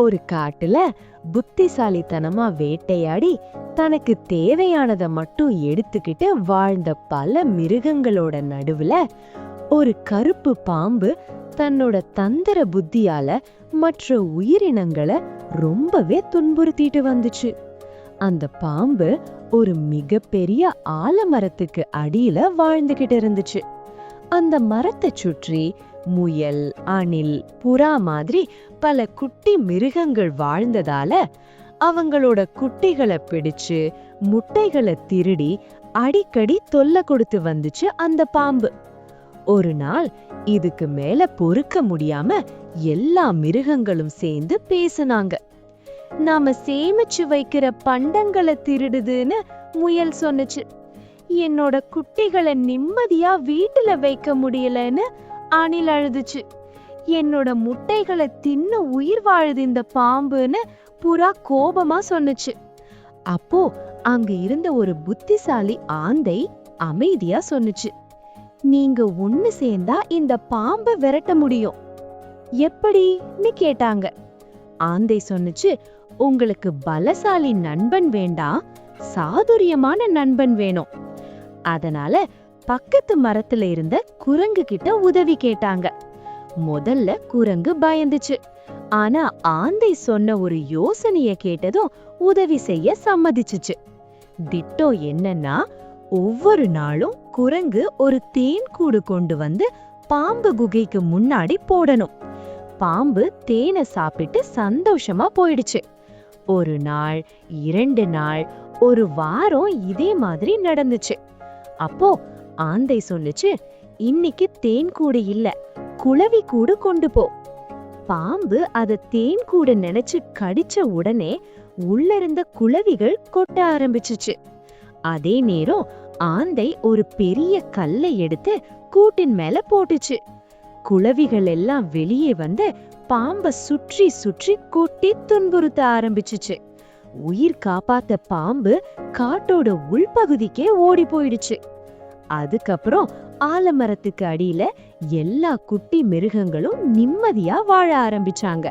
ஒரு காட்டுல புத்திசாலித்தனமா வேட்டையாடி தனக்கு தேவையானத மட்டும் எடுத்துக்கிட்டு வாழ்ந்த பல மிருகங்களோட நடுவுல ஒரு கருப்பு பாம்பு தன்னோட தந்திர புத்தியால மற்ற உயிரினங்களை ரொம்பவே துன்புறுத்திட்டு வந்துச்சு. அந்த பாம்பு ஒரு மிகப்பெரிய ஆலமரத்துக்கு அடியில வாழ்ந்துகிட்டு இருந்துச்சு. அந்த மரத்தை சுற்றி முயல், அணில், புறா மாதிரி பல குட்டி மிருகங்கள் வாழ்ந்ததால அவங்களோட குட்டிகளை பிடிச்சு முட்டைகளை திருடி அடிக்கடி தொல்லை கொடுத்து வந்துச்சு அந்த பாம்பு. ஒரு நாள் இதுக்கு மேல பொறுக்க முடியாம எல்லா மிருகங்களும் சேர்ந்து பேசுனாங்க. நாம சேமிச்சு வைக்கிற பண்டங்களை திருடுதுன்னு முயல் சொன்னுச்சு. என்னோட குட்டிகளை நிம்மதியா வீட்டுல வைக்க முடியலன்னு அணில் அழுதுச்சு. என்னோட முட்டைகளை தின்னு உயிர் வாழுது இந்த பாம்புன்னு புறா கோபமா சொன்னுச்சு. அப்போ அங்க இருந்த ஒரு புத்திசாலி ஆந்தை அமைதியா சொன்னுச்சு, நீங்க ஒண்ணு சேர்ந்தா இந்த பாம்பை விரட்ட முடியும். எப்படின்னு கேட்டாங்க. ஆந்தை சொன்னுச்சு, உங்களுக்கு பலசாலி நண்பன் வேண்டாம், சாதுரியமான நண்பன் வேணும். அதனால பக்கத்து மரத்துல இருந்த குரங்கு கிட்ட உதவி கேட்டாங்க. முதல்ல குரங்கு பயந்துச்சு. ஆனா ஆந்தை சொன்ன ஒரு யோசனைய கேட்டதும் உதவி செய்ய சம்மதிச்சுச்சு. திட்டம் என்னன்னா, ஒவ்வொரு நாளும் குரங்கு ஒரு தேன் கூடு கொண்டு வந்து பாம்பு குகைக்கு முன்னாடி போடணும். பாம்பு தேனை சாப்பிட்டு சந்தோஷமா போயிடுச்சு. ஒரு நாள், 2 நாள், ஒரு வாரம் இதே மாதிரி நடந்துச்சு. அப்போ ஆந்தை சொல்லுச்சு, இன்னைக்கு தேன் கூடு இல்ல, குளவி கூடு கொண்டு போ. பாம்பு அத தேன் கூடு நினைச்சு கடிச்ச உடனே உள்ள இருந்த குளவிகள் கொட்ட ஆரம்பிச்சுச்சு. அதே நேரம் ஆந்தை ஒரு பெரிய கல்லை எடுத்து கூட்டின் மேல போட்டுச்சு. குளவிகள் எல்லாம் வெளியே வந்து பாம்பை சுற்றி சுற்றி கொட்டி துன்புறுத்த ஆரம்பிச்சுச்சு. உயிர் காப்பாத்த பாம்பு காட்டோட உள்பகுதிக்கே ஓடி போயிடுச்சு. அதுக்கப்புறம் ஆலமரத்துக்கு அடியில எல்லா குட்டி மிருகங்களும் நிம்மதியா வாழ ஆரம்பிச்சாங்க.